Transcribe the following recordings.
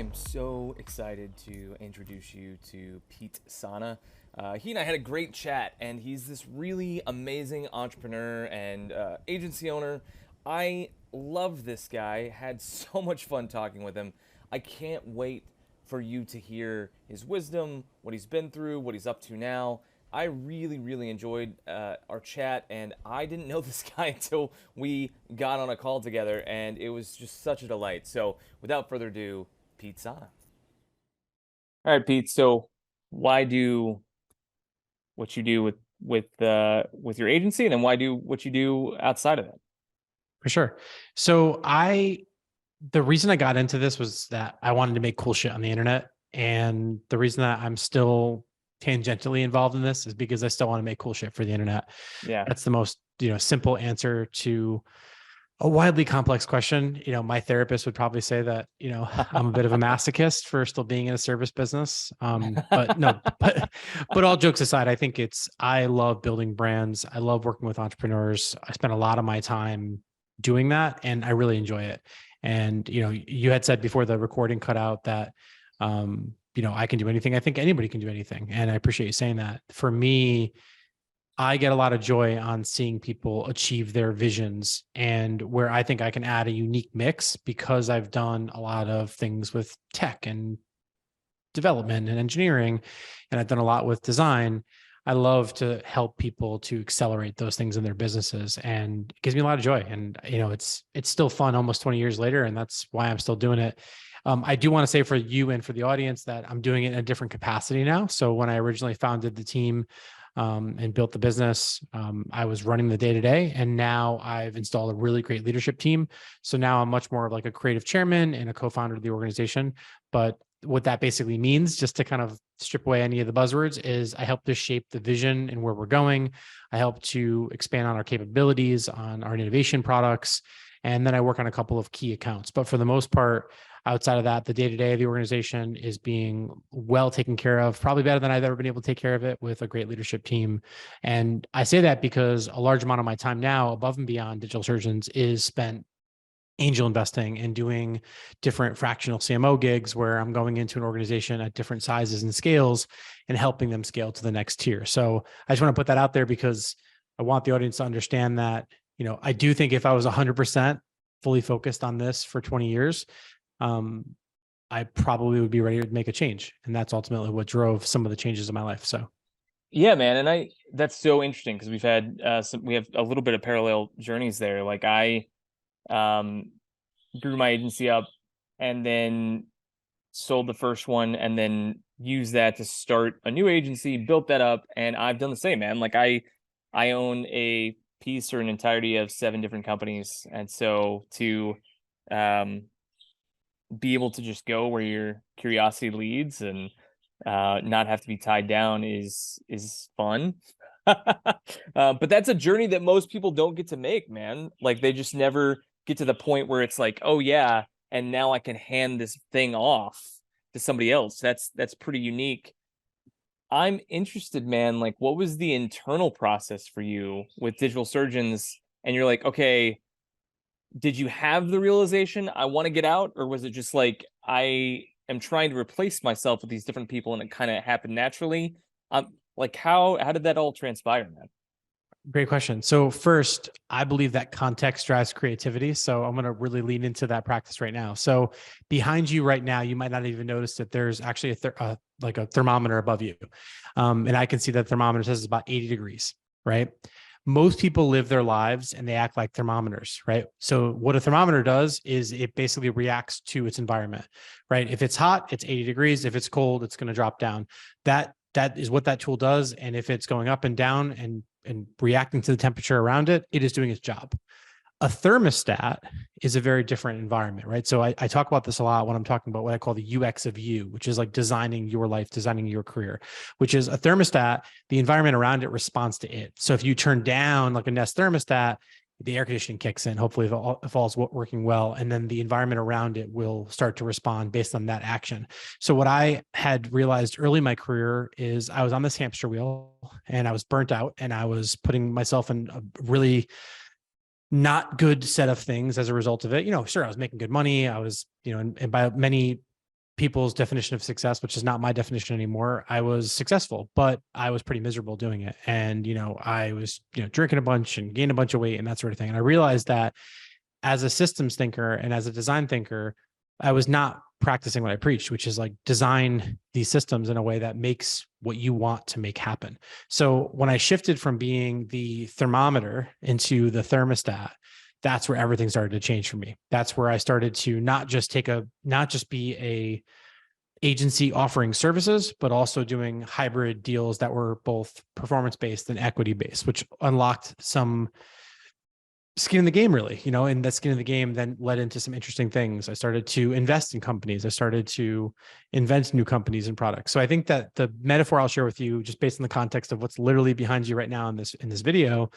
am so excited to introduce you to Pete Sena. He and I had a great chat, and he's this really amazing entrepreneur and agency owner. I love this guy, had so much fun talking with him. I can't wait for you to hear his wisdom, what he's been through, what he's up to now. I really, really enjoyed our chat, and I didn't know this guy until we got on a call together, and it was just such a delight. So, without further ado, Pete Sena. All right, Pete. So, why do what you do with your agency, and then why do what you do outside of that? For sure. So the reason I got into this was that I wanted to make cool shit on the internet. And the reason that I'm still tangentially involved in this is because I still want to make cool shit for the internet. Yeah. That's the most, simple answer to a widely complex question. My therapist would probably say that, I'm a bit of a masochist for still being in a service business. But no, but all jokes aside, I think I love building brands. I love working with entrepreneurs. I spend a lot of my time doing that, and I really enjoy it. And, you had said before the recording cut out that, I can do anything. I think anybody can do anything. And I appreciate you saying that. For me, I get a lot of joy on seeing people achieve their visions, and where I think I can add a unique mix because I've done a lot of things with tech and development and engineering, and I've done a lot with design. I love to help people to accelerate those things in their businesses, and it gives me a lot of joy. And, it's still fun almost 20 years later, and that's why I'm still doing it. I do want to say for you and for the audience that I'm doing it in a different capacity now. So when I originally founded the team and built the business, I was running the day-to-day, and now I've installed a really great leadership team. So now I'm much more of like a creative chairman and a co-founder of the organization. But what that basically means, just to kind of strip away any of the buzzwords, is I help to shape the vision and where we're going. I help to expand on our capabilities, on our innovation products, and then I work on a couple of key accounts. But for the most part, outside of that, the day-to-day of the organization is being well taken care of, probably better than I've ever been able to take care of it, with a great leadership team. And I say that because a large amount of my time now, above and beyond Digital Surgeons, is spent angel investing and doing different fractional CMO gigs where I'm going into an organization at different sizes and scales and helping them scale to the next tier. So I just want to put that out there because I want the audience to understand that, I do think if I was 100% fully focused on this for 20 years, I probably would be ready to make a change. And that's ultimately what drove some of the changes in my life. So Yeah, man, and that's so interesting because we have a little bit of parallel journeys there. Like I grew my agency up and then sold the first one and then used that to start a new agency, built that up, and I've done the same, man. Like I own a piece or an entirety of 7 different companies, and so to be able to just go where your curiosity leads and not have to be tied down is fun. But that's a journey that most people don't get to make, man. Like they just never get to the point where it's like, oh yeah, and now I can hand this thing off to somebody else. That's pretty unique. I'm interested, man. Like, what was the internal process for you with Digital Surgeons? And you're like, okay, did you have the realization I want to get out, or was it just like I am trying to replace myself with these different people and it kind of happened naturally? Like how did that all transpire, man? great question. So first, I believe that context drives creativity. So I'm going to really lean into that practice right now. So behind you right now, you might not even notice that there's actually like a thermometer above you. And I can see that thermometer says about 80 degrees, right? Most people live their lives and they act like thermometers, right? So what a thermometer does is it basically reacts to its environment, right? If it's hot, it's 80 degrees. If it's cold, it's going to drop down. That is what that tool does. And if it's going up and down and reacting to the temperature around it, it is doing its job. A thermostat is a very different environment, right? So I talk about this a lot when I'm talking about what I call the UX of you, which is like designing your life, designing your career, which is a thermostat. The environment around it responds to it. So if you turn down like a Nest thermostat, the air conditioning kicks in, hopefully if all's working well, and then the environment around it will start to respond based on that action. So what I had realized early in my career is I was on this hamster wheel and I was burnt out, and I was putting myself in a really not good set of things as a result of it. Sure, I was making good money. I was, and by many people's definition of success, which is not my definition anymore. I was successful, but I was pretty miserable doing it. And, I was, drinking a bunch and gained a bunch of weight and that sort of thing. And I realized that as a systems thinker and as a design thinker, I was not practicing what I preached, which is like design these systems in a way that makes what you want to make happen. So when I shifted from being the thermometer into the thermostat, that's where everything started to change for me. That's where I started to not just be a agency offering services, but also doing hybrid deals that were both performance based and equity based, which unlocked some skin in the game, really, and that skin in the game then led into some interesting things. I started to invest in companies. I started to invent new companies and products. So I think that the metaphor I'll share with you, just based on the context of what's literally behind you right now in this video,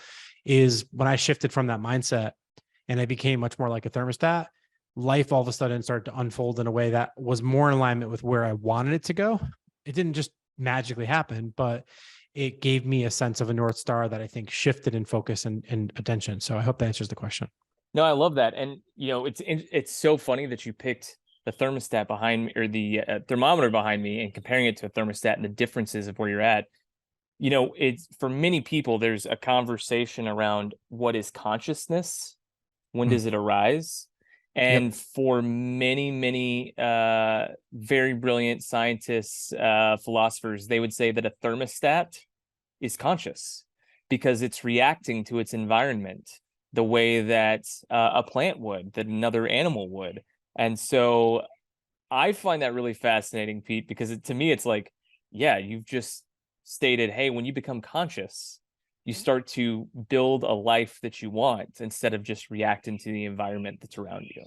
is when I shifted from that mindset and I became much more like a thermostat, life all of a sudden started to unfold in a way that was more in alignment with where I wanted it to go. It didn't just magically happen, but it gave me a sense of a North Star that I think shifted in focus and attention. So I hope that answers the question. No, I love that. And, it's so funny that you picked the thermostat behind me, or the thermometer behind me, and comparing it to a thermostat and the differences of where you're at. It's, for many people, there's a conversation around what is consciousness, when does it arise? And for many, many very brilliant scientists, philosophers, they would say that a thermostat is conscious because it's reacting to its environment the way that a plant would, that another animal would. And so I find that really fascinating, Pete, because to me, it's like, yeah, you've just stated, hey, when you become conscious, you start to build a life that you want instead of just reacting to the environment that's around you.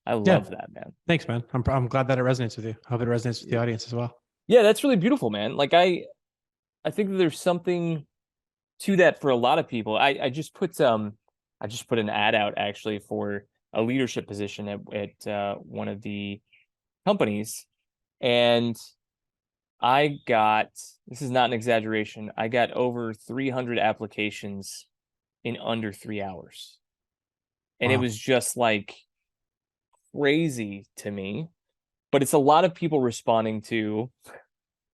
I love that, man. Thanks, man. I'm glad that it resonates with you. I hope it resonates with the audience as well. Yeah, that's really beautiful, man. Like I think that there's something to that for a lot of people. I just put an ad out actually for a leadership position at one of the companies, and I got, this is not an exaggeration, I got over 300 applications in under 3 hours. And It was just like crazy to me. But it's a lot of people responding to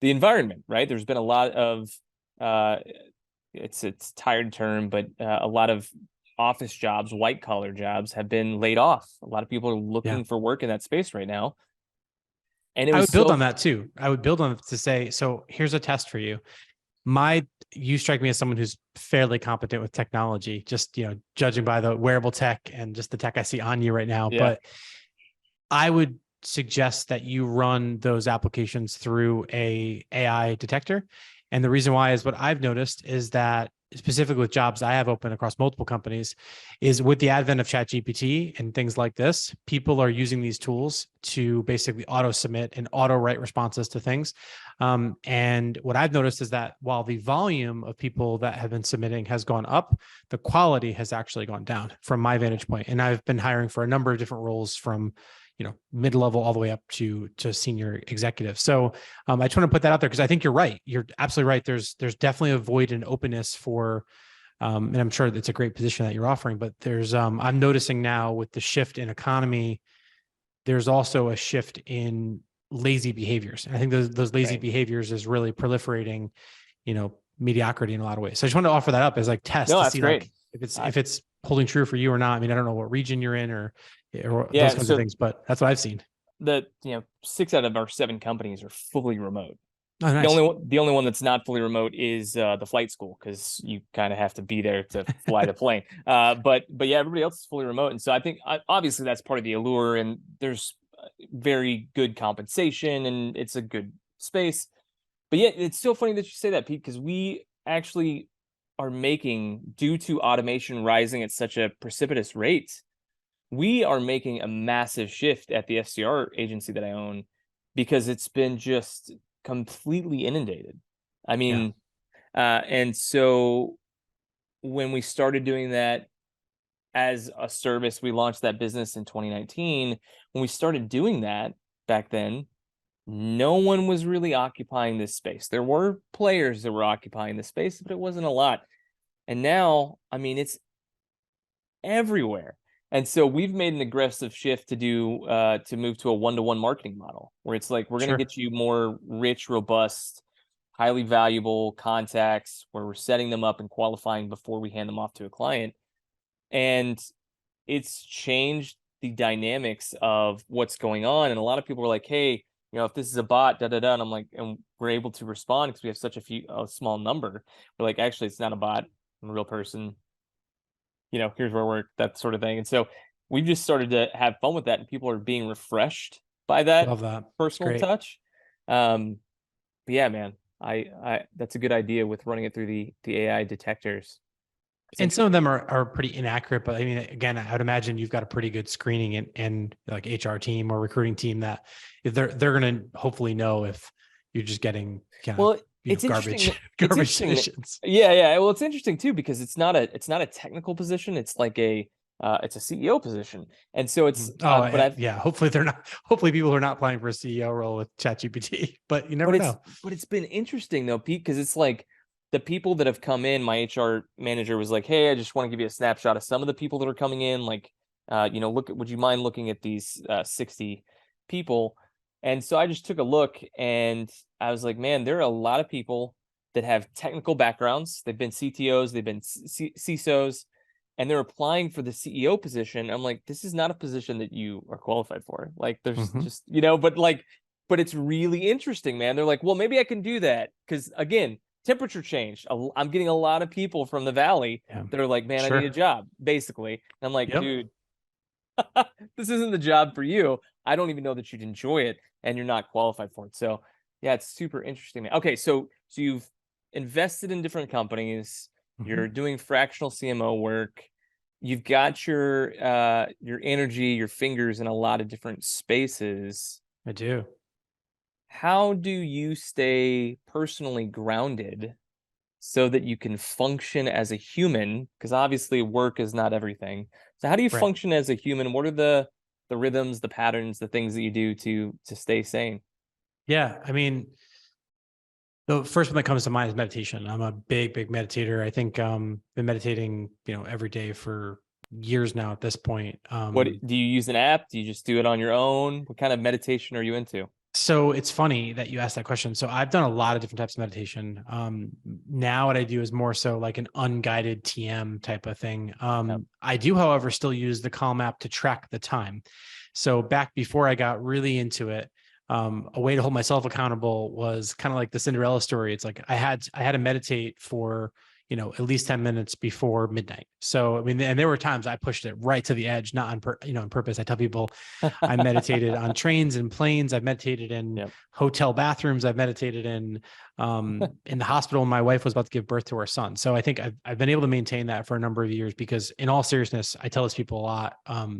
the environment, right? There's been a lot of it's a tired term, but a lot of office jobs, white collar jobs, have been laid off. A lot of people are looking for work in that space right now. And I would build on that too. I would build on it to say, so here's a test for you. You strike me as someone who's fairly competent with technology, just, judging by the wearable tech and just the tech I see on you right now. Yeah. But I would suggest that you run those applications through a AI detector. And the reason why is what I've noticed is that, specifically with jobs I have open across multiple companies, is with the advent of ChatGPT and things like this, people are using these tools to basically auto submit and auto write responses to things. And what I've noticed is that while the volume of people that have been submitting has gone up, the quality has actually gone down from my vantage point. And I've been hiring for a number of different roles, from mid-level all the way up to senior executive. So I just want to put that out there because I think you're right. You're absolutely right. There's definitely a void and openness for, and I'm sure it's a great position that you're offering, but there's, I'm noticing now with the shift in economy, there's also a shift in lazy behaviors. And I think those lazy behaviors is really proliferating, mediocrity in a lot of ways. So I just want to offer that up as like test to see like if it's holding true for you or not. I mean, I don't know what region you're in or those kinds of things, but that's what I've seen. 6 out of our 7 companies are fully remote. Oh, nice. The only one that's not fully remote is the flight school, because you kind of have to be there to fly the plane. But yeah, everybody else is fully remote, and so I think obviously that's part of the allure. And there's very good compensation, and it's a good space. But yeah, it's so funny that you say that, Pete, because we actually are making, due to automation rising at such a precipitous rate, we are making a massive shift at the SDR agency that I own, because it's been just completely inundated. I mean, and so when we started doing that as a service, we launched that business in 2019. When we started doing that back then, no one was really occupying this space. There were players that were occupying the space, but it wasn't a lot. And now, I mean, it's everywhere. And so we've made an aggressive shift to move to a one-to-one marketing model where it's like, we're going to Sure. get you more rich, robust, highly valuable contacts where we're setting them up and qualifying before we hand them off to a client. And it's changed the dynamics of what's going on. And a lot of people are like, hey, if this is a bot, da da da. And I'm like, and we're able to respond because we have such a small number. We're like, actually, it's not a bot, I'm a real person. Here's where we're, that sort of thing. And so we've just started to have fun with that, and people are being refreshed by that Love that. It's personal great. touch. But yeah, man, I that's a good idea with running it through the AI detectors. And some of them are pretty inaccurate, but I mean, again, I would imagine you've got a pretty good screening and like HR team or recruiting team that they're going to hopefully know if you're just getting it's garbage, garbage submissions. Yeah. Well, it's interesting too, because it's not a technical position. It's like it's a CEO position. And so it's, hopefully people are not applying for a CEO role with ChatGPT, but you never know. But it's been interesting though, Pete, because it's like the people that have come in, my HR manager was like, hey, I just want to give you a snapshot of some of the people that are coming in. Like, would you mind looking at these 60 people? And so I just took a look, and I was like, man, there are a lot of people that have technical backgrounds. They've been CTOs, they've been CISOs, and they're applying for the CEO position. I'm like, this is not a position that you are qualified for. Like, there's just, but it's really interesting, man. They're like, well, maybe I can do that. Because again, temperature change. I'm getting a lot of people from the Valley that are like, man, I need a job, basically. And I'm like, dude, this isn't the job for you. I don't even know that you'd enjoy it, and you're not qualified for it. So yeah, it's super interesting, man. Okay, so you've invested in different companies. You're doing fractional CMO work. You've got your energy, your fingers in a lot of different spaces. I do. How do you stay personally grounded so that you can function as a human? Because obviously work is not everything. So how do you function as a human? What are the rhythms, the patterns, the things that you do to stay sane? Yeah, I mean, the first one that comes to mind is meditation. I'm a big meditator. I think been meditating, every day for years now at this point. What do you use, an app? Do you just do it on your own? What kind of meditation are you into? So it's funny that you asked that question. So I've done a lot of different types of meditation. Now what I do is more so like an unguided TM type of thing. I do, however, still use the Calm app to track the time. So back before I got really into it, a way to hold myself accountable was kind of like the Cinderella story. It's like I had to meditate for at least 10 minutes before midnight. So, I mean, and there were times I pushed it right to the edge, not on purpose. I tell people I meditated on trains and planes. I've meditated in hotel bathrooms. I've meditated in the hospital when my wife was about to give birth to our son. So I think I've been able to maintain that for a number of years, because in all seriousness, I tell this people a lot,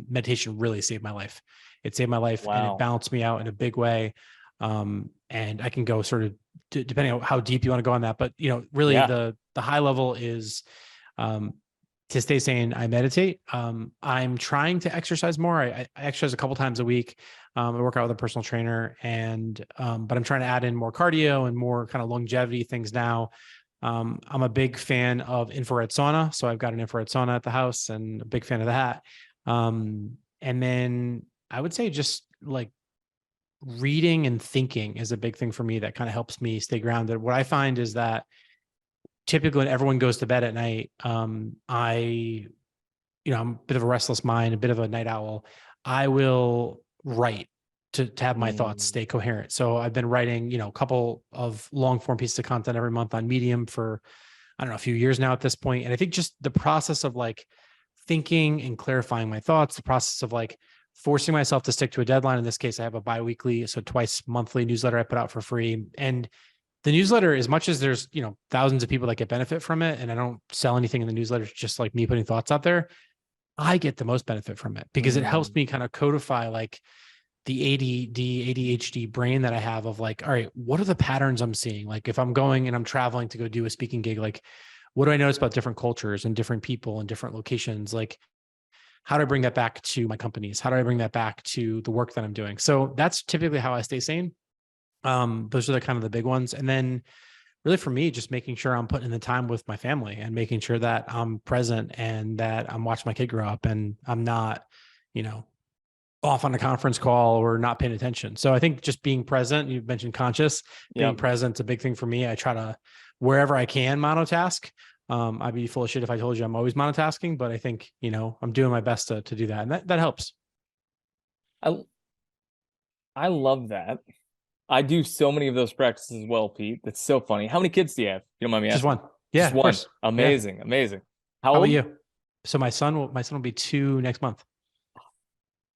meditation really saved my life. It saved my life. And it balanced me out in a big way. And I can go sort of depending on how deep you want to go on that, but really the high level is to stay sane. I meditate. I'm trying to exercise more. I exercise a couple times a week. I work out with a personal trainer, and but I'm trying to add in more cardio and more kind of longevity things now. I'm a big fan of infrared sauna, so I've got an infrared sauna at the house, and a big fan of that. And then I would say just like reading and thinking is a big thing for me that kind of helps me stay grounded. What I find is that typically when everyone goes to bed at night, I'm a bit of a restless mind, a bit of a night owl. I will write to have my thoughts stay coherent. So I've been writing, a couple of long form pieces of content every month on Medium for, I don't know, a few years now at this point. And I think just the process of like thinking and clarifying my thoughts, the process of like forcing myself to stick to a deadline. In this case, I have a biweekly, so twice monthly newsletter I put out for free. And the newsletter, as much as there's, thousands of people that get benefit from it, and I don't sell anything in the newsletter, it's just like me putting thoughts out there, I get the most benefit from it because it helps me kind of codify like the ADD, ADHD brain that I have of like, all right, what are the patterns I'm seeing? Like if I'm going and I'm traveling to go do a speaking gig, like what do I notice about different cultures and different people and different locations? Like, how do I bring that back to my companies? How do I bring that back to the work that I'm doing? So that's typically how I stay sane. Those are the kind of the big ones. And then really for me, just making sure I'm putting in the time with my family and making sure that I'm present and that I'm watching my kid grow up and I'm not, you know, off on a conference call or not paying attention. So I think just being present, you mentioned conscious, being Yep. present is a big thing for me. I try to, wherever I can, monotask. I'd be full of shit if I told you I'm always monotasking, but I think, I'm doing my best to do that. And that helps. I I love that. I do so many of those practices as well, Pete. That's so funny. How many kids do you have? You don't mind me Just asking? one. Yeah, Just of one. course. Yeah. Amazing. Amazing. How How about old? you? So my son will be 2 next month.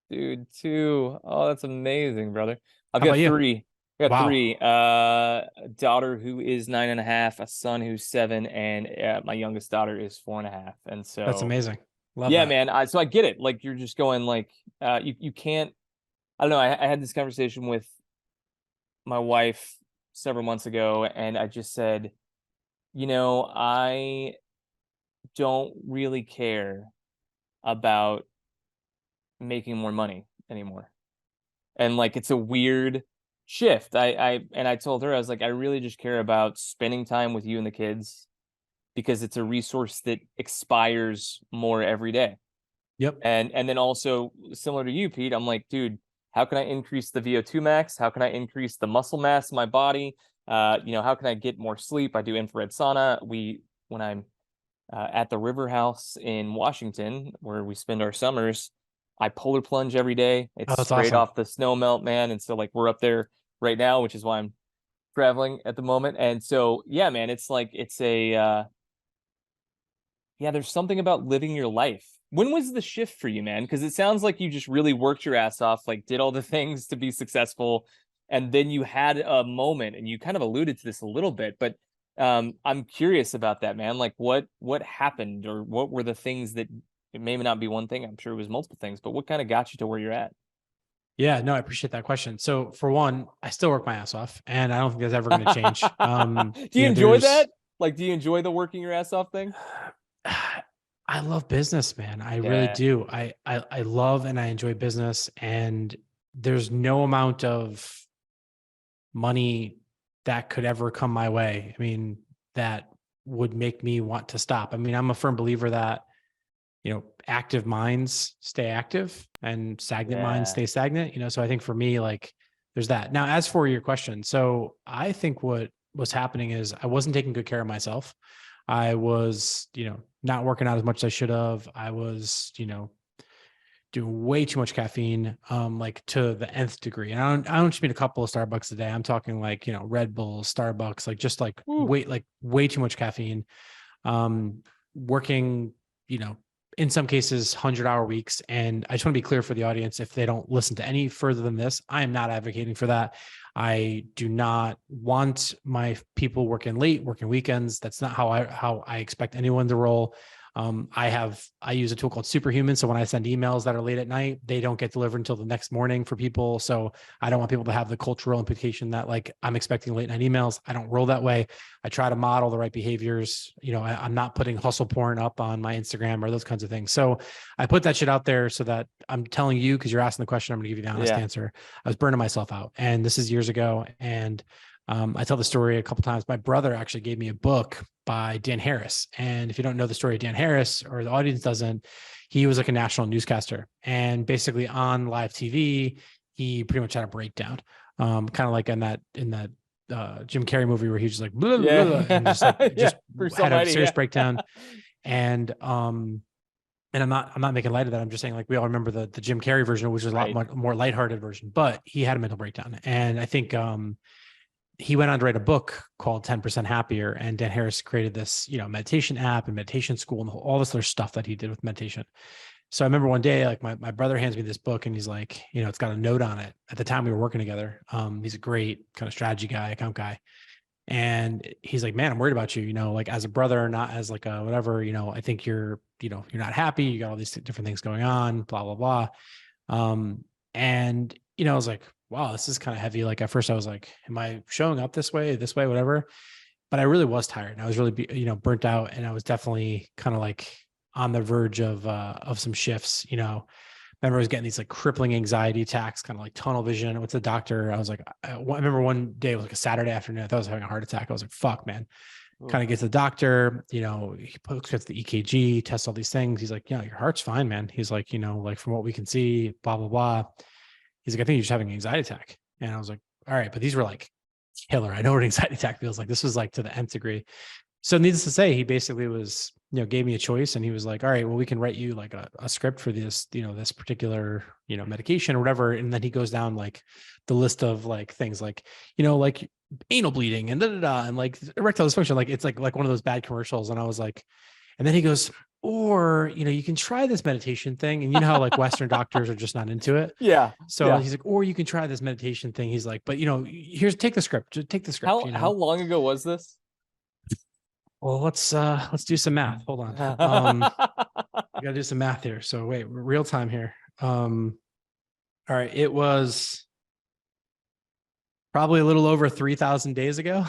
Dude, two. Oh, that's amazing, brother. I've How about got you? three. I got Wow. three. A daughter who is 9.5, a son who's 7, and my youngest daughter is 4.5. And That's so, amazing. Love yeah, that. man. So I get it. Like you're just going like, you can't. I don't know. I had this conversation with my wife several months ago, and I just said, I don't really care about making more money anymore. And like it's a weird shift. I told her, I was like, I really just care about spending time with you and the kids because it's a resource that expires more every day. Yep. And then also similar to you, Pete, I'm like, dude, how can I increase the VO2 max? How can I increase the muscle mass in my body? How can I get more sleep? I do infrared sauna. When I'm at the River House in Washington, where we spend our summers, I polar plunge every day. Oh, It's that's straight awesome. off the snow melt, man. And so like we're up there right now, which is why I'm traveling at the moment. And so yeah, man, it's like it's a yeah, there's something about living your life. When was the shift for you, man? Because it sounds like you just really worked your ass off, like did all the things to be successful, and then you had a moment, and you kind of alluded to this a little bit, but I'm curious about that, man. Like what happened, or what were the things that it may not be one thing. I'm sure it was multiple things, but what kind of got you to where you're at? Yeah, no, I appreciate that question. So for one, I still work my ass off and I don't think that's ever going to change. Do you enjoy that? Like, do you enjoy the working your ass off thing? I love business, man. I really Yeah. do. I love and I enjoy business, and there's no amount of money that could ever come my way. I mean, that would make me want to stop. I mean, I'm a firm believer that, active minds stay active and stagnant minds Yeah. stay stagnant, so I think for me, like, there's that. Now, as for your question, so I think what was happening is I wasn't taking good care of myself. I was, not working out as much as I should have. I was, doing way too much caffeine, like to the nth degree. And I don't just mean a couple of Starbucks a day. I'm talking like, Red Bull, Starbucks, like just Woo. like way too much caffeine. Working, you know, in some cases 100-hour weeks. And I just want to be clear for the audience, if they don't listen to any further than this, I am not advocating for that. I do not want my people working late, working weekends. That's not how I expect anyone to roll. I use a tool called Superhuman. So when I send emails that are late at night, they don't get delivered until the next morning for people. So I don't want people to have the cultural implication that like I'm expecting late night emails. I don't roll that way. I try to model the right behaviors. I'm not putting hustle porn up on my Instagram or those kinds of things. So I put that shit out there so that I'm telling you, because you're asking the question, I'm going to give you the honest Yeah. answer. I was burning myself out, and this is years ago. And I tell the story a couple of times. My brother actually gave me a book by Dan Harris. And if you don't know the story of Dan Harris, or the audience doesn't, he was like a national newscaster. And basically on live TV, he pretty much had a breakdown. Kind of like in that Jim Carrey movie where he was just like, blah, blah, blah, and just like, Yeah. just Bruce had a Almighty. serious Yeah. breakdown. And I'm not making light of that. I'm just saying, like, we all remember the Jim Carrey version, which was a lot Right. more lighthearted version, but he had a mental breakdown. And I think he went on to write a book called 10% Happier. And Dan Harris created this, meditation app and meditation school and all this other stuff that he did with meditation. So I remember one day, like my brother hands me this book and he's like, it's got a note on it. At the time we were working together. He's a great kind of strategy guy, account guy. And he's like, man, I'm worried about you, like as a brother, not as like a whatever, I think you're not happy. You got all these different things going on, blah, blah, blah. And, I was like, wow, this is kind of heavy. Like at first I was like, am I showing up this way, whatever. But I really was tired. And I was really, burnt out. And I was definitely kind of like on the verge of some shifts. My remember I was getting these like crippling anxiety attacks, kind of like tunnel vision. I went to the doctor. I was like, I remember one day, it was like a Saturday afternoon. I thought I was having a heart attack. I was like, fuck, man. Kind of gets to the doctor, he gets the EKG, tests all these things. He's like, yeah, your heart's fine, man. He's like, like from what we can see, blah, blah, blah. He's like, I think you're just having an anxiety attack. And I was like, all right, but these were like killer. I know what an anxiety attack feels like. This was like to the nth degree. So needless to say, he basically was, gave me a choice, and he was like, all right, well, we can write you like a script for this, this particular, medication or whatever. And then he goes down like the list of like things like, like anal bleeding and and like erectile dysfunction. Like, it's like one of those bad commercials. And I was like, and then he goes, or, you can try this meditation thing. And you know how like Western doctors are just not into it. Yeah. So he's like, or you can try this meditation thing. He's like, but take the script, just take the script. How long ago was this? Well, let's do some math. Hold on. I gotta do some math here. So wait, real time here. All right. It was probably a little over 3,000 days ago.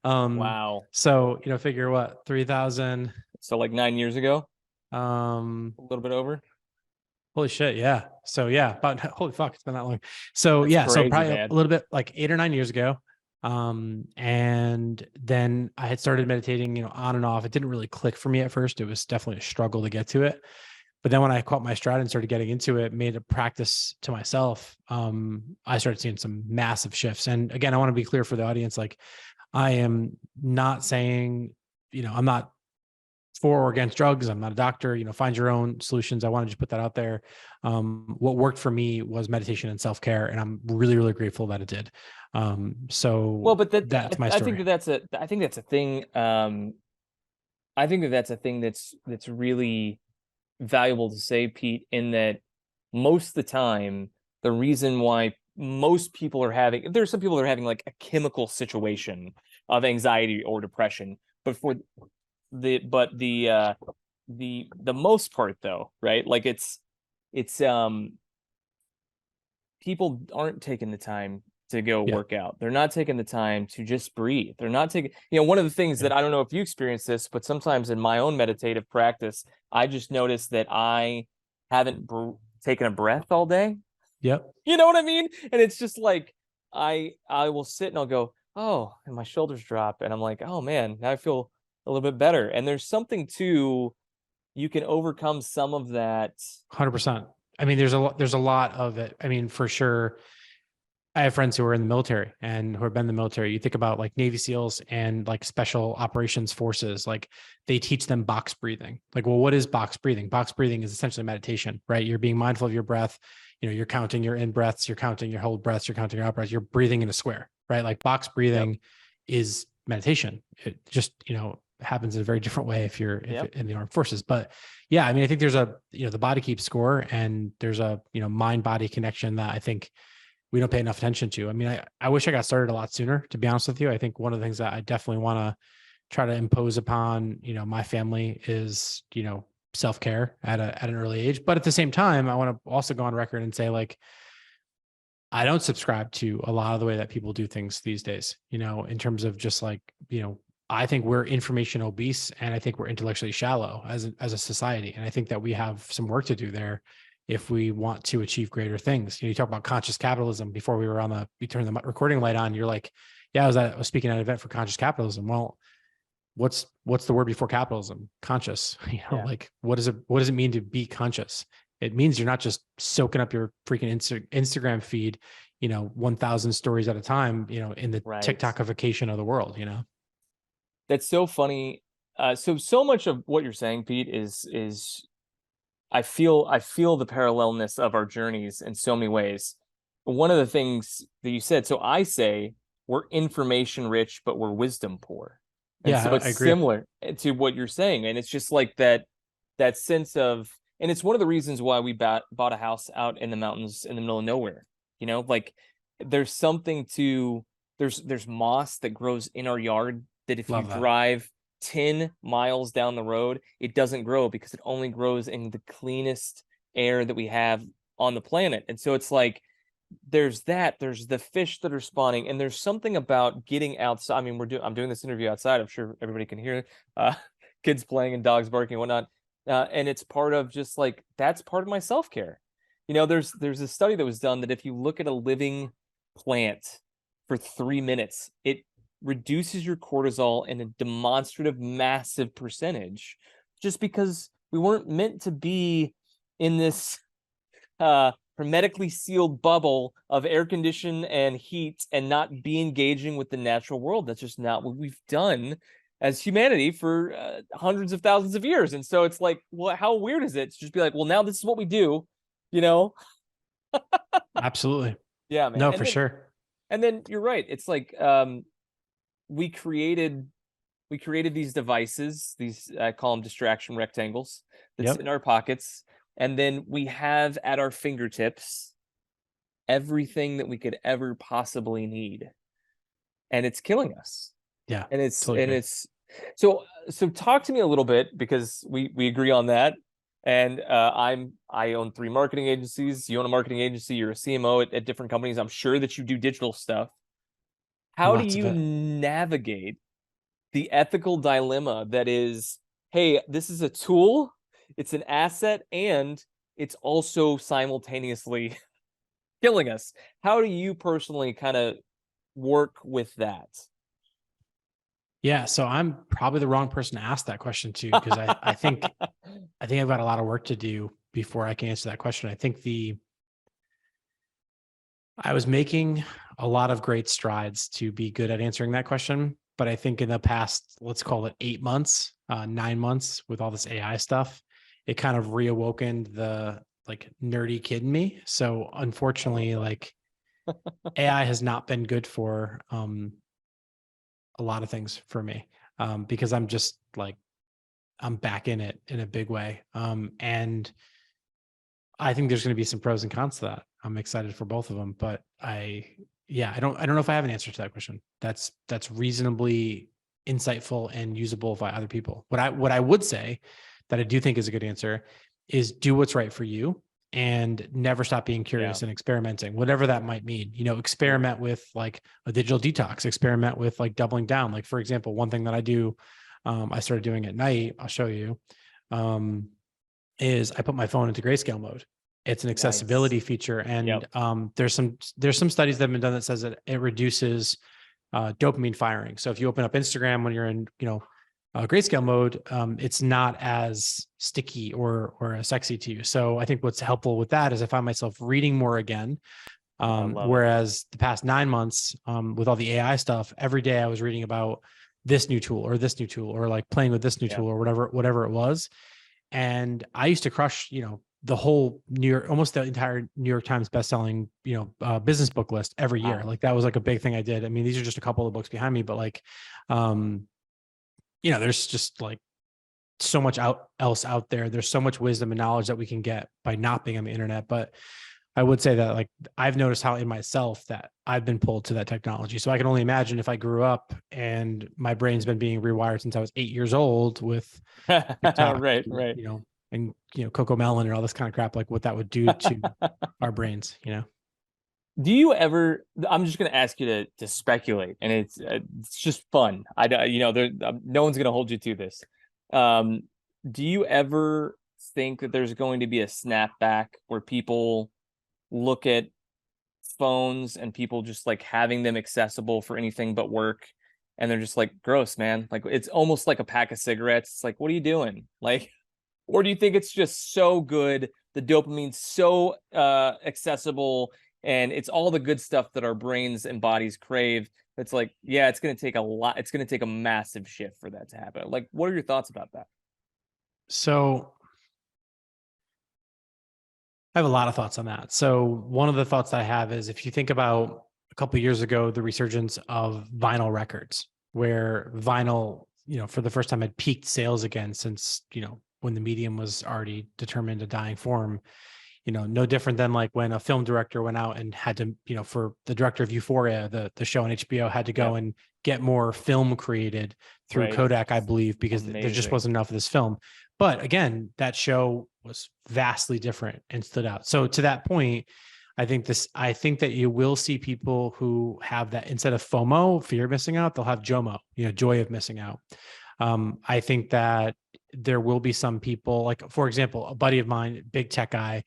Wow. So, figure what, 3,000. So like 9 years ago, a little bit over. Holy shit. Yeah. So yeah, about, holy fuck, it's been that long. So That's yeah. crazy, So probably man. a little bit like 8 or 9 years ago. And then I had started meditating, on and off. It didn't really click for me at first. It was definitely a struggle to get to it. But then when I caught my stride and started getting into it, made a practice to myself, I started seeing some massive shifts. And again, I want to be clear for the audience. Like, I am not saying, I'm not for or against drugs. I'm not a doctor, find your own solutions. I want to just put that out there. What worked for me was meditation and self-care. And I'm really, really grateful that it did. Well, but that's my story. I think that's a thing. I think that's a thing that's really valuable to say, Pete, in that most of the time, the reason why most people are having, there's some people that are having like a chemical situation of anxiety or depression, but the most part though, right? Like it's people aren't taking the time to go work out. They're not taking the time to just breathe. They're not taking, one of the things that I don't know if you experience this, but sometimes in my own meditative practice, I just notice that I haven't taken a breath all day. Yep. You know what I mean? And it's just like, I will sit and I'll go, oh, and my shoulders drop. And I'm like, oh man, now I feel a little bit better. And there's something to, you can overcome some of that. 100%. I mean, there's a lot of it. I mean, for sure. I have friends who are in the military and who have been in the military. You think about like Navy SEALs and like special operations forces, like they teach them box breathing. Like, well, what is box breathing? Box breathing is essentially meditation, right? You're being mindful of your breath. You're counting your in breaths, you're counting your hold breaths, you're counting your out breaths, you're breathing in a square, right? Like box breathing is meditation. It just, happens in a very different way if you're in the armed forces. But yeah, I mean, I think there's the body keeps score, and there's a, mind body connection that I think we don't pay enough attention to. I mean, I wish I got started a lot sooner, to be honest with you. I think one of the things that I definitely want to try to impose upon, my family is, self-care at an early age. But at the same time, I want to also go on record and say, like, I don't subscribe to a lot of the way that people do things these days, in terms of just like, I think we're information obese, and I think we're intellectually shallow as a society. And I think that we have some work to do there if we want to achieve greater things. You talk about conscious capitalism before we turned the recording light on. You're like, yeah, I was speaking at an event for conscious capitalism. Well, what's the word before capitalism? Conscious. Like what does it mean to be conscious? It means you're not just soaking up your freaking Instagram feed, 1,000 stories at a time, in the TikTokification of the world, That's so funny. So much of what you're saying, Pete, is I feel the parallelness of our journeys in so many ways. One of the things that you said, so I say we're information rich, but we're wisdom poor. And so it's similar to what you're saying. And it's just like that sense of, and it's one of the reasons why we bought a house out in the mountains in the middle of nowhere. Like there's something to, there's moss that grows in our yard that if you drive 10 miles down the road, it doesn't grow because it only grows in the cleanest air that we have on the planet. And so it's like, there's the fish that are spawning, and there's something about getting outside. I mean, I'm doing this interview outside. I'm sure everybody can hear kids playing and dogs barking and whatnot. And it's part of just like, that's part of my self-care. there's a study that was done that if you look at a living plant for 3 minutes, it reduces your cortisol in a demonstrative massive percentage, just because we weren't meant to be in this hermetically sealed bubble of air condition and heat and not be engaging with the natural world. That's just not what we've done as humanity for hundreds of thousands of years. And so it's like, well, how weird is it to just be like, well, now this is what we do, you know? Absolutely. Yeah, man. No, And for then, sure. and then you're right. It's like we created these devices, these, I call them distraction rectangles, that sit Yep. in our pockets, and then we have at our fingertips everything that we could ever possibly need, and it's killing us. Yeah. And it's Totally and agree. it's so talk to me a little bit, because we agree on that. And I own 3 marketing agencies. You own a marketing agency. You're a CMO at different companies. I'm sure that you do digital stuff. How do Lots of you it. navigate the ethical dilemma that is, hey, this is a tool, it's an asset, and it's also simultaneously killing us? How do you personally kind of work with that? Yeah. So I'm probably the wrong person to ask that question to, because I think I've got a lot of work to do before I can answer that question. I think I was making a lot of great strides to be good at answering that question. But I think in the past, let's call it 8 months, 9 months, with all this AI stuff, it kind of reawoken the like nerdy kid in me. So unfortunately, like AI has not been good for a lot of things for me, because I'm just like, I'm back in it in a big way. And I think there's going to be some pros and cons to that. I'm excited for both of them, but I don't know if I have an answer to that question. That's reasonably insightful and usable by other people. What I would say that I do think is a good answer is do what's right for you and never stop being curious and experimenting, whatever that might mean. Experiment with like a digital detox, experiment with like doubling down. Like, for example, one thing that I do, I started doing at night, I'll show you, is I put my phone into grayscale mode. It's an Nice. accessibility feature. And Yep. there's some studies that have been done that says that it reduces dopamine firing. So if you open up Instagram when you're in, grayscale mode, it's not as sticky or as sexy to you. So I think what's helpful with that is I find myself reading more again. I love it. Whereas the past 9 months, with all the AI stuff, every day I was reading about this new tool or this new tool, or like playing with this new Yeah. tool, or whatever it was. And I used to crush, the whole almost the entire New York Times bestselling, business book list every year. Wow. Like that was like a big thing I did. I mean, these are just a couple of books behind me, but like, there's just like so much else out there. There's so much wisdom and knowledge that we can get by not being on the internet. But I would say that like I've noticed how in myself that I've been pulled to that technology. So I can only imagine if I grew up and my brain's been being rewired since I was 8 years old with TikTok, Right, right. and Coco Melon and all this kind of crap, like what that would do to our brains. Do you ever? I'm just going to ask you to speculate, and it's just fun. No one's going to hold you to this. Um, do you ever think that there's going to be a snapback where people look at phones and people just like having them accessible for anything but work, and they're just like, gross, man? Like it's almost like a pack of cigarettes. It's like, what are you doing? Like, or do you think it's just so good, the dopamine's so accessible, and it's all the good stuff that our brains and bodies crave? It's like, yeah, it's going to take a lot. It's going to take a massive shift for that to happen. Like, what are your thoughts about that? So I have a lot of thoughts on that. So one of the thoughts I have is if you think about a couple of years ago, the resurgence of vinyl records, where vinyl, for the first time had peaked sales again since, when the medium was already determined a dying form. No different than like when a film director went out and had to, for the director of Euphoria, the show on HBO, had to go and get more film created through Right. Kodak, I believe, because there just Amazing. wasn't enough of this film. But again, that show was vastly different and stood out. So to that point, I think that you will see people who have that, instead of FOMO, fear of missing out, they'll have JOMO, joy of missing out. I think that there will be some people, like, for example, a buddy of mine, big tech guy,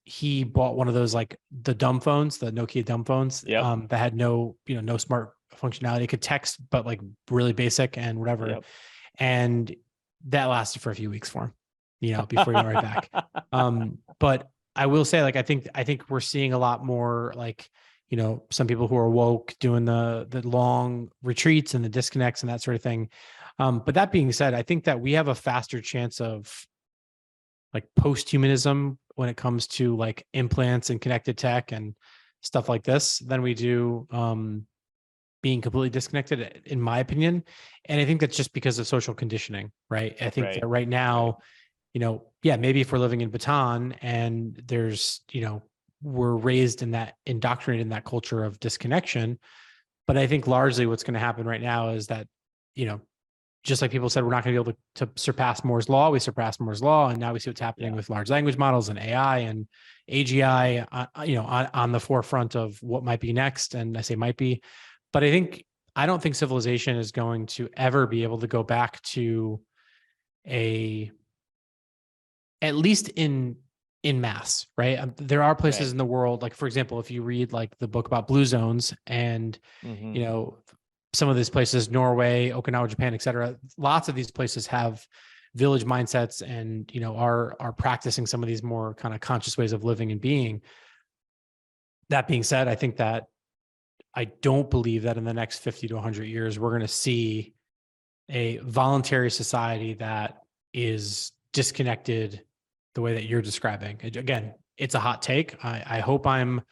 he bought one of those, like the dumb phones, the Nokia dumb phones, Yep. that had no, no smart functionality. It could text, but like really basic and whatever. Yep. And that lasted for a few weeks for him, before he went right back. But I will say, like, I think we're seeing a lot more, like, some people who are woke doing the long retreats and the disconnects and that sort of thing. But that being said, I think that we have a faster chance of like post-humanism when it comes to like implants and connected tech and stuff like this than we do being completely disconnected, in my opinion. And I think that's just because of social conditioning, right? I think that right now, maybe if we're living in Bhutan and there's, we're raised in that, indoctrinated in that culture of disconnection. But I think largely what's going to happen right now is that, just like people said, we're not going to be able to surpass Moore's law. We surpassed Moore's law, and now we see what's happening with large language models and AI and AGI, on the forefront of what might be next. And I say might be, but I don't think civilization is going to ever be able to go back to at least in mass, right? There are places in the world, like, for example, if you read like the book about blue zones and, some of these places, Norway, Okinawa, Japan, et cetera, lots of these places have village mindsets and, are practicing some of these more kind of conscious ways of living and being. That being said, I think that I don't believe that in the next 50 to 100 years, we're going to see a voluntary society that is disconnected the way that you're describing. Again, it's a hot take. I hope I'm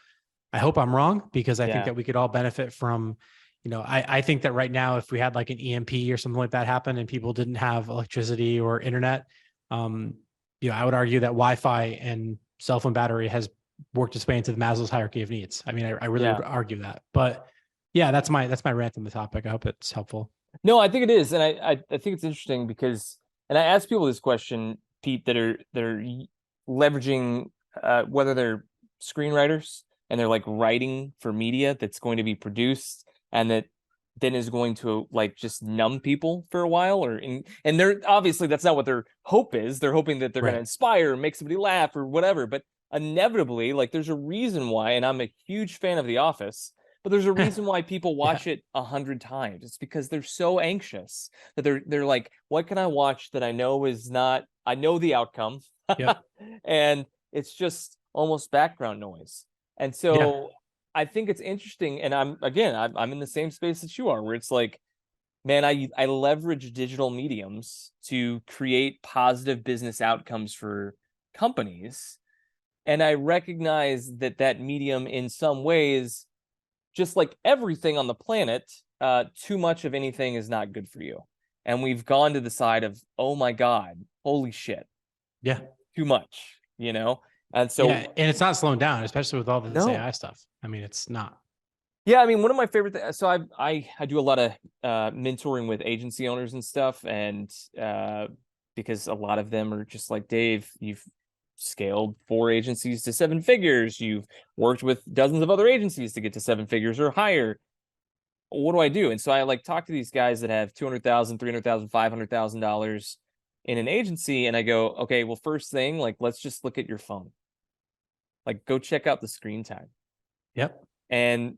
wrong, because I think that we could all benefit from, I think that right now, if we had like an EMP or something like that happen and people didn't have electricity or internet, I would argue that Wi-Fi and cell phone battery has worked its way into the Maslow's hierarchy of needs. I mean, I really would argue that, but yeah, that's my rant on the topic. I hope it's helpful. No, I think it is. And I think it's interesting because, and I ask people this question, Pete, that are leveraging, whether they're screenwriters and they're like writing for media that's going to be produced and that then is going to like just numb people for a while, and they're obviously, that's not what their hope is. They're hoping that they're going to inspire, make somebody laugh or whatever, but inevitably, like, there's a reason why, and I'm a huge fan of The Office, but there's a reason why people watch it 100 times. It's because they're so anxious that they're like, what can I watch that I know I know the outcome, and it's just almost background noise. And so I think it's interesting, and I'm in the same space that you are, where it's like, man, I leverage digital mediums to create positive business outcomes for companies, and I recognize that medium in some ways, just like everything on the planet, too much of anything is not good for you. And we've gone to the side of, oh my God, holy shit. Yeah. Too much, And so, and it's not slowing down, especially with all this AI stuff. I mean, it's not. Yeah, I mean, one of my favorite things. So I do a lot of mentoring with agency owners and stuff, and because a lot of them are just like, Dave, you've scaled 4 agencies to 7 figures. You've worked with dozens of other agencies to get to 7 figures or higher. What do I do? And so I like talk to these guys that have $200,000, $300,000, $500,000 in an agency, and I go, okay, well, first thing, like, let's just look at your phone. Like, go check out the screen time. Yep. And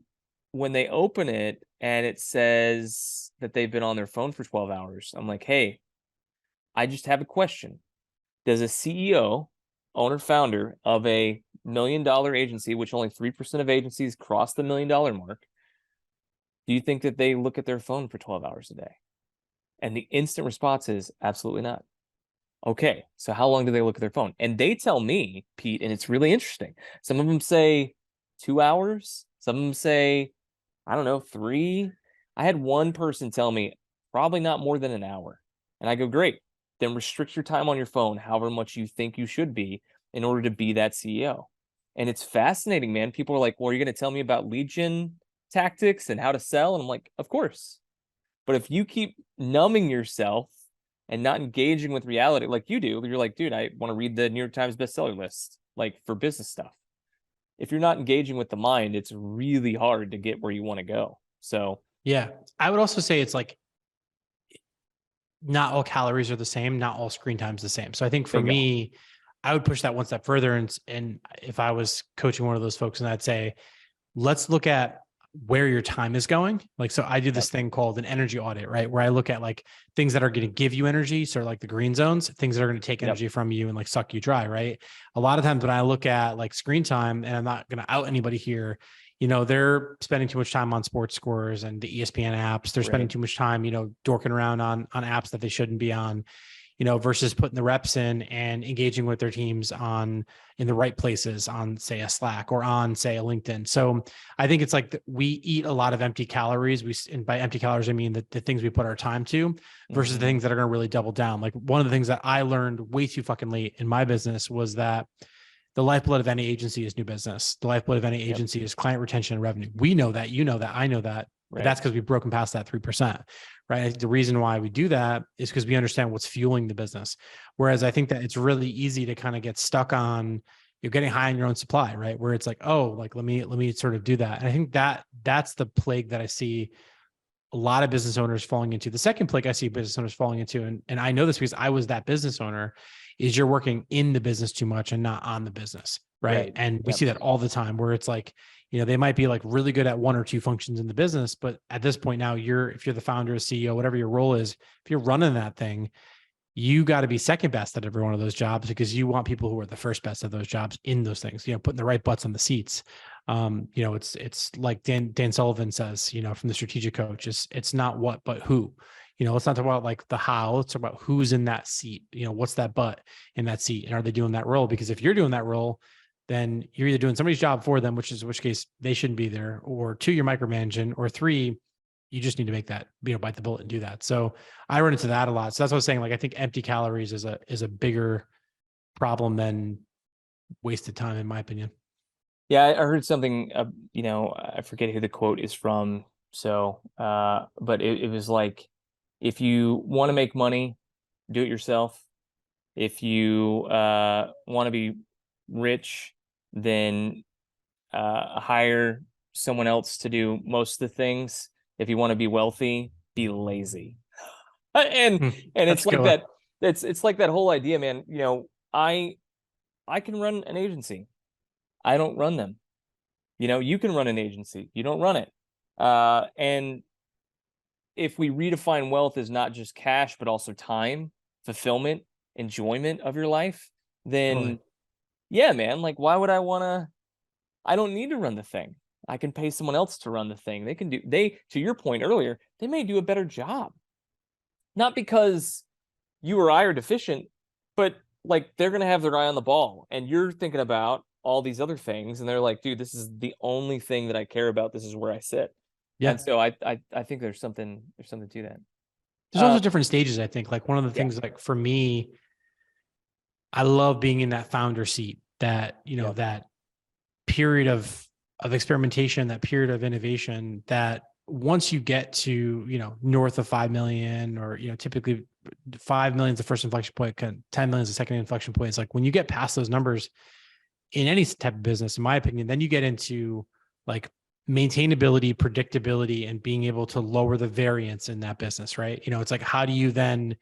when they open it and it says that they've been on their phone for 12 hours, I'm like, hey, I just have a question. Does a CEO, owner, founder of a $1 million agency, which only 3% of agencies cross the $1 million mark, do you think that they look at their phone for 12 hours a day? And the instant response is absolutely not. Okay, so how long do they look at their phone? And they tell me, Pete, and it's really interesting. Some of them say 2 hours. Some of them say, I don't know, 3. I had one person tell me probably not more than an hour. And I go, great. Then restrict your time on your phone, however much you think you should be, in order to be that CEO. And it's fascinating, man. People are like, well, are you going to tell me about lead gen tactics and how to sell? And I'm like, of course. But if you keep numbing yourself and not engaging with reality like you do, you're like, dude, I want to read the New York Times bestseller list, like, for business stuff. If you're not engaging with the mind, it's really hard to get where you want to go. So yeah, I would also say it's like not all calories are the same, not all screen time is the same. So I think for Bingo. me, I would push that one step further. And if I was coaching one of those folks, and I'd say, let's look at where your time is going. Like, so I do this thing called an energy audit, right? Where I look at like things that are going to give you energy. So like the green zones, things that are going to take energy from you and like suck you dry, right? A lot of times when I look at like screen time, and I'm not going to out anybody here, they're spending too much time on sports scores and the ESPN apps. They're spending too much time, dorking around on apps that they shouldn't be on, versus putting the reps in and engaging with their teams in the right places on, say, a Slack or on, say, a LinkedIn. So I think it's like we eat a lot of empty calories. And by empty calories, I mean the things we put our time to versus the things that are going to really double down. Like one of the things that I learned way too fucking late in my business was that the lifeblood of any agency is new business. The lifeblood of any agency is client retention and revenue. We know that, I know that, but that's because we've broken past that 3%, right? I think the reason why we do that is because we understand what's fueling the business. Whereas I think that it's really easy to kind of get stuck on you're getting high on your own supply, right? Where it's like, oh, like, let me sort of do that. And I think that's the plague that I see a lot of business owners falling into. The second plague I see business owners falling into, and I know this because I was that business owner, is you're working in the business too much and not on the business. Right. And we see that all the time where it's like, they might be like really good at one or two functions in the business, but at this point now if you're the founder or CEO, whatever your role is, if you're running that thing, you got to be second best at every one of those jobs because you want people who are the first best at those jobs in those things, putting the right butts on the seats. It's like Dan Sullivan says, from the strategic coach, it's not what, but who. Let's not talk about like the how, let's talk about who's in that seat. What's that butt in that seat? And are they doing that role? Because if you're doing that role, then you're either doing somebody's job for them, in which case they shouldn't be there, or two, you're micromanaging, or three, you just need to make that, bite the bullet and do that. So I run into that a lot. So that's what I was saying. Like, I think empty calories is a bigger problem than wasted time, in my opinion. Yeah, I heard something, I forget who the quote is from. So, but it was like, if you want to make money, do it yourself. If you want to be rich, then hire someone else to do most of the things. If you want to be wealthy, be lazy. And it's like that. It's like that whole idea, man. I can run an agency. I don't run them. You can run an agency. You don't run it. And if we redefine wealth as not just cash, but also time, fulfillment, enjoyment of your life, then yeah, man, like, why would I don't need to run the thing. I can pay someone else to run the thing. To your point earlier, they may do a better job. Not because you or I are deficient, but like, they're going to have their eye on the ball and you're thinking about all these other things. And they're like, dude, this is the only thing that I care about. This is where I sit. Yeah. And so I think there's something to that. There's also different stages. I think like one of the things, like for me, I love being in that founder seat, that, that period of experimentation, that period of innovation, that once you get to, north of 5 million, or, typically 5 million is the first inflection point, 10 million is the second inflection point. It's like when you get past those numbers in any type of business, in my opinion, then you get into like maintainability, predictability, and being able to lower the variance in that business, right? It's like, how do you then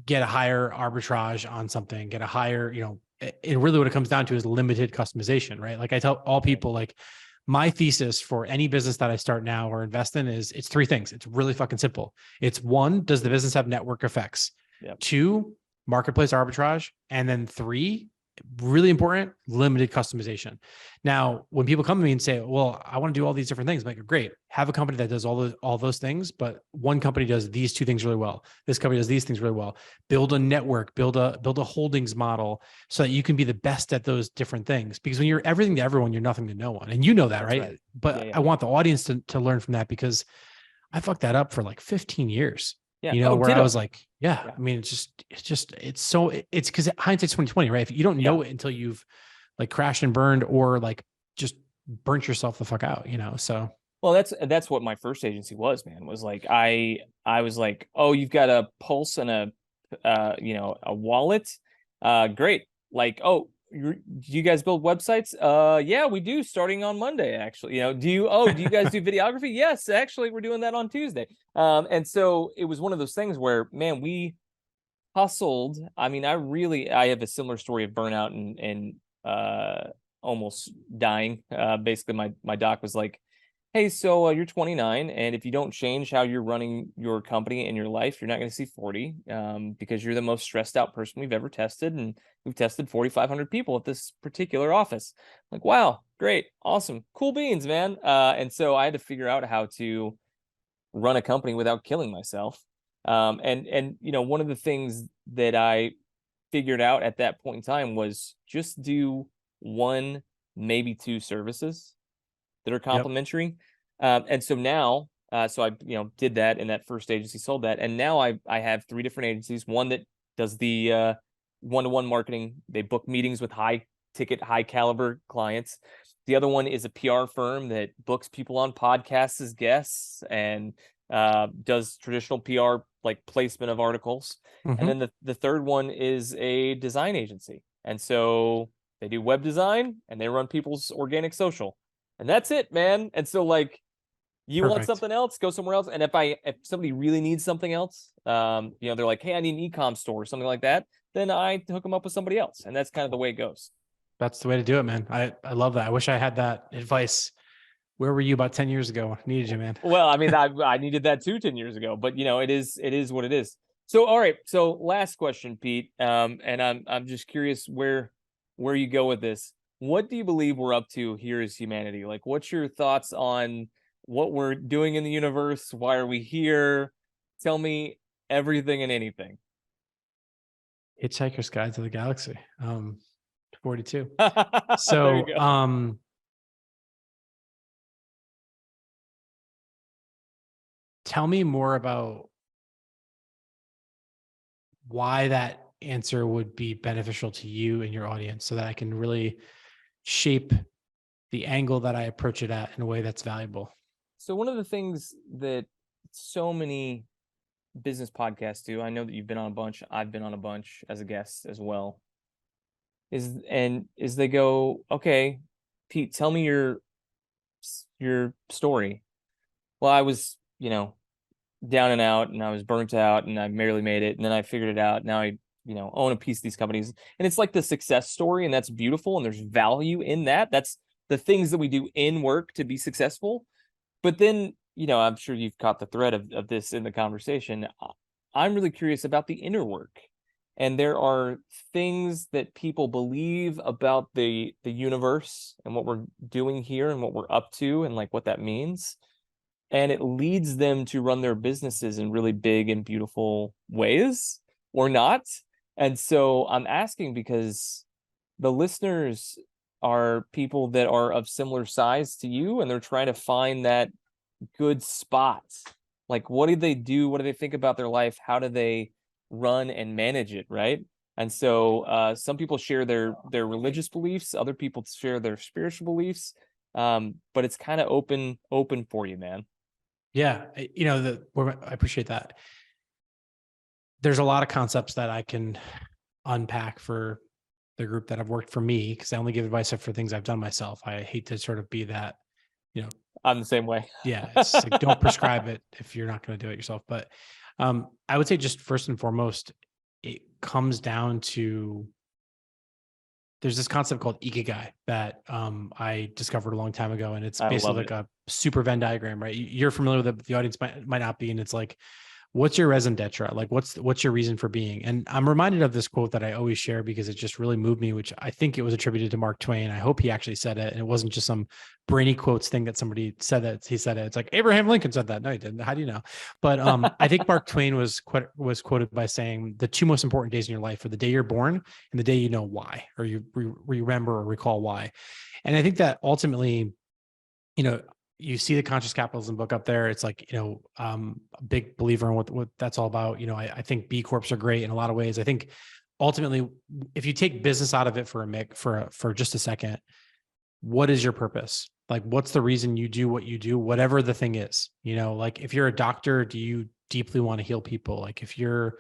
get a higher arbitrage on something, get a higher, it really what it comes down to is limited customization, right? Like I tell all people, like my thesis for any business that I start now or invest in is it's three things. It's really fucking simple. It's one, does the business have network effects? Two, marketplace arbitrage. And then three, really important, limited customization. Now, when people come to me and say, well, I want to do all these different things, I'm like, great, have a company that does all those things, but one company does these two things really well. This company does these things really well. Build a network, build a holdings model so that you can be the best at those different things. Because when you're everything to everyone, you're nothing to no one. And you know that, right? But I want the audience to learn from that, because I fucked that up for like 15 years. Where I was like, I mean, it's because hindsight's 2020, right? If you don't know it until you've like crashed and burned, or like just burnt yourself the fuck out, so. Well, that's what my first agency was, man, was like, I was like, oh, you've got a pulse and a wallet. Great. Like, oh, do you guys build websites? Yeah, we do, starting on Monday, actually. Do you guys do videography? Yes, actually, we're doing that on Tuesday. And so it was one of those things where, man, we hustled. I mean, I have a similar story of burnout and almost dying. Basically, my doc was like, hey, so you're 29, and if you don't change how you're running your company and your life, you're not going to see 40, because you're the most stressed out person we've ever tested, and we've tested 4,500 people at this particular office. Like, wow, great, awesome, cool beans, man. And so I had to figure out how to run a company without killing myself. And one of the things that I figured out at that point in time was just do one, maybe two services that are complementary. And so now, so I did that, and that first agency sold that, and now I have 3 different agencies. One that does the one-to-one marketing. They book meetings with high ticket, high caliber clients. The other one is a PR firm that books people on podcasts as guests and does traditional PR, like placement of articles. And then the third one is a design agency, and so they do web design and they run people's organic social. And that's it, man. And so, like, you want something else, go somewhere else. And if somebody really needs something else, they're like, hey, I need an e-com store or something like that, then I hook them up with somebody else. And that's kind of the way it goes. That's the way to do it, man. I love that. I wish I had that advice. Where were you about 10 years ago? Needed you, man. Well, I mean, I needed that too 10 years ago, but it is what it is. So, all right. So last question, Pete. And I'm just curious where you go with this. What do you believe we're up to here as humanity? Like, what's your thoughts on what we're doing in the universe? Why are we here? Tell me everything and anything. Hitchhiker's Guide to the Galaxy. 42. There So, you go. Tell me more about why that answer would be beneficial to you and your audience, so that I can really shape the angle that I approach it at in a way that's valuable. So one of the things that so many business podcasts do, I know that you've been on a bunch, I've been on a bunch as a guest as well, is they go, okay, Pete, tell me your story. Well, I was, down and out, and I was burnt out, and I barely made it, and then I figured it out. Now I, own a piece of these companies, and it's like the success story, and that's beautiful, and there's value in that. That's the things that we do in work to be successful. But then, I'm sure you've caught the thread of this in the conversation. I'm really curious about the inner work. And there are things that people believe about the universe and what we're doing here and what we're up to and like what that means. And it leads them to run their businesses in really big and beautiful ways, or not. And so I'm asking because the listeners are people that are of similar size to you, and they're trying to find that good spot. Like, what do they do? What do they think about their life? How do they run and manage it, right? And so some people share their religious beliefs, other people share their spiritual beliefs, but it's kind of open for you, man. Yeah, I appreciate that. There's a lot of concepts that I can unpack for the group that have worked for me, because I only give advice for things I've done myself. I hate to sort of be that, I'm the same way. Yeah, it's like, don't prescribe it if you're not going to do it yourself. But I would say, just first and foremost, it comes down to, there's this concept called Ikigai that I discovered a long time ago, and it's basically like a super Venn diagram, right? You're familiar with it, the audience might not be, and it's like, what's your raison d'etre? Like, what's your reason for being? And I'm reminded of this quote that I always share because it just really moved me, which I think it was attributed to Mark Twain. I hope he actually said it, and it wasn't just some brainy quotes thing that somebody said that he said it. It's like, Abraham Lincoln said that. No, he didn't. How do you know? But I think Mark Twain was quoted by saying, the 2 most important days in your life are the day you're born and the day you know why, or you remember or recall why. And I think that ultimately, you see the Conscious Capitalism book up there. It's like, a big believer in what that's all about. I think B Corps are great in a lot of ways. I think ultimately, if you take business out of it for just a second, what is your purpose? Like, what's the reason you do what you do, whatever the thing is? Like, if you're a doctor, do you deeply want to heal people? Like, if you're,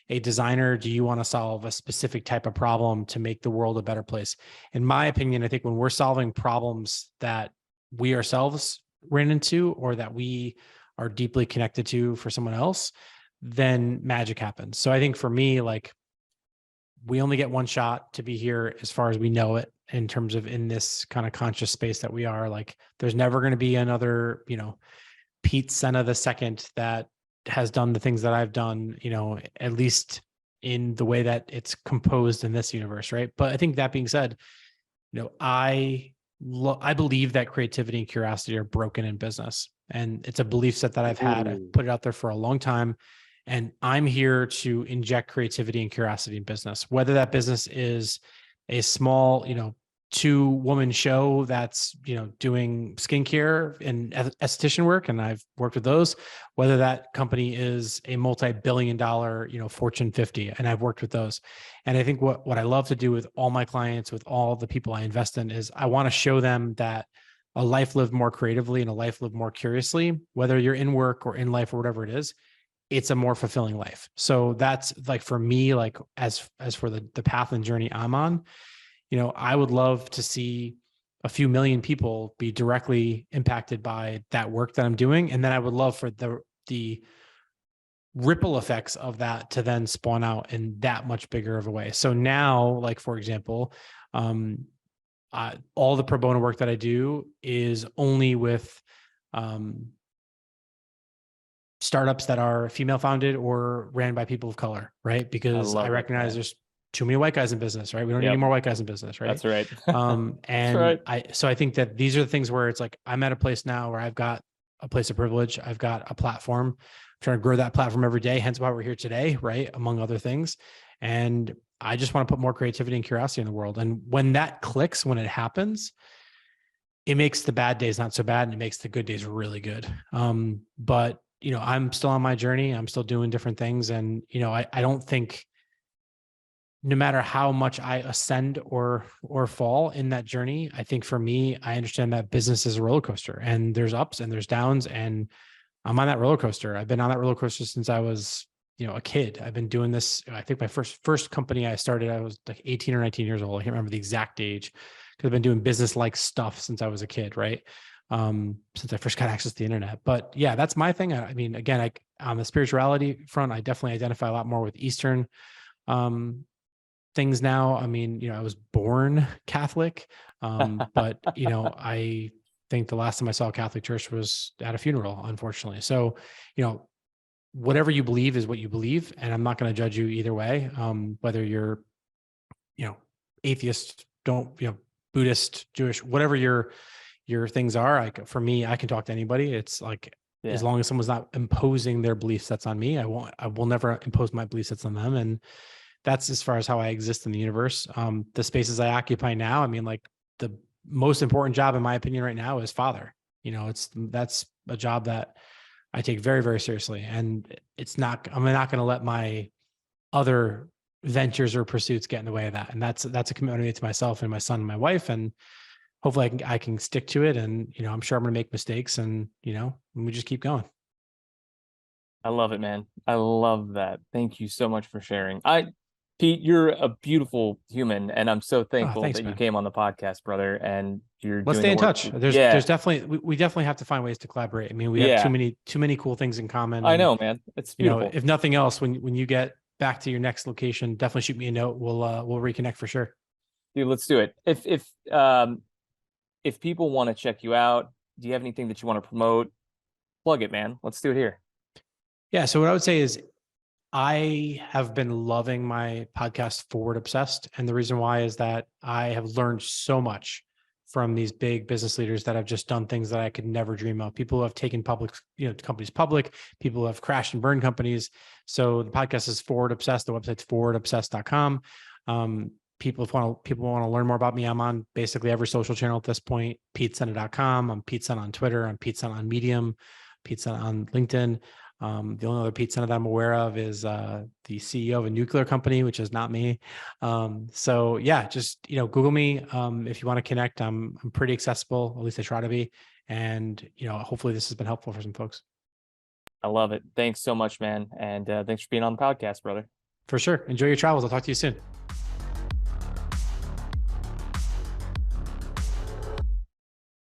a designer? Do you want to solve a specific type of problem to make the world a better place? In my opinion, I think when we're solving problems that we ourselves ran into or that we are deeply connected to for someone else, then magic happens. So I think for me, like, we only get one shot to be here as far as we know it, in terms of in this kind of conscious space that we are. Like, there's never going to be another, Pete Sena the second that has done the things that I've done, at least in the way that it's composed in this universe. Right. But I think that being said, I believe that creativity and curiosity are broken in business. And it's a belief set that I've had. I've put it out there for a long time. And I'm here to inject creativity and curiosity in business, whether that business is a small, 2-woman show that's, doing skincare and esthetician work. And I've worked with those, whether that company is a multi-billion-dollar, Fortune 50, and I've worked with those. And I think what I love to do with all my clients, with all the people I invest in, is I want to show them that a life lived more creatively and a life lived more curiously, whether you're in work or in life or whatever it is, it's a more fulfilling life. So that's like, for me, like as for the path and journey I'm on, I would love to see a few million people be directly impacted by that work that I'm doing. And then I would love for the ripple effects of that to then spawn out in that much bigger of a way. So now, like, for example, all the pro bono work that I do is only with startups that are female founded or ran by people of color, right? Because I recognize there's too many white guys in business, right? We don't need any more white guys in business, right? That's right. And That's right. So I think that these are the things where it's like, I'm at a place now where I've got a place of privilege. I've got a platform. I'm trying to grow that platform every day. Hence why we're here today, right? Among other things. And I just want to put more creativity and curiosity in the world. And when that clicks, when it happens, it makes the bad days not so bad, and it makes the good days really good. But I'm still on my journey. I'm still doing different things. And, I don't think, no matter how much I ascend or fall in that journey, I think for me, I understand that business is a roller coaster, and there's ups and there's downs, and I'm on that roller coaster. I've been on that roller coaster since I was, a kid. I've been doing this. I think my first company I started, I was like 18 or 19 years old. I can't remember the exact age, because I've been doing business-like stuff since I was a kid, right? Since I first got access to the internet. But yeah, that's my thing. I mean, again, on the spirituality front, I definitely identify a lot more with Eastern things now. I mean, I was born Catholic, but I think the last time I saw a Catholic church was at a funeral, unfortunately. So, whatever you believe is what you believe, and I'm not going to judge you either way. Whether you're, atheist, Buddhist, Jewish, whatever your things are. For me, I can talk to anybody. It's like, as long as someone's not imposing their belief sets on me, I will never impose my belief sets on them. And that's as far as how I exist in the universe. The spaces I occupy now, I mean, like, the most important job in my opinion right now is father. That's a job that I take very, very seriously. And I'm not going to let my other ventures or pursuits get in the way of that. And that's a commitment I made to myself and my son and my wife. And hopefully I can stick to it. And, I'm sure I'm going to make mistakes, and, we just keep going. I love it, man. I love that. Thank you so much for sharing. Pete, you're a beautiful human, and I'm so thankful that you came on the podcast, brother. And let's stay in touch. There's definitely, we definitely have to find ways to collaborate. I mean, we have too many cool things in common. I know, man. It's beautiful. If nothing else, when you get back to your next location, definitely shoot me a note. We'll reconnect for sure. Dude, let's do it. If people want to check you out, do you have anything that you want to promote? Plug it, man. Let's do it here. Yeah. So what I would say is, I have been loving my podcast, Forward Obsessed. And the reason why is that I have learned so much from these big business leaders that have just done things that I could never dream of. People who have taken companies public, people who have crashed and burned companies. So the podcast is Forward Obsessed. The website's forwardobsessed.com. People want to learn more about me. I'm on basically every social channel at this point. PeteSena.com. I'm Pete Sena on Twitter. I'm Pete Sena on Medium. Pete Sena on LinkedIn. The only other Pete Sena that I'm aware of is the CEO of a nuclear company, which is not me. So yeah, just Google me if you want to connect. I'm pretty accessible, at least I try to be. And hopefully this has been helpful for some folks. I love it. Thanks so much, man, and thanks for being on the podcast, brother. For sure. Enjoy your travels. I'll talk to you soon.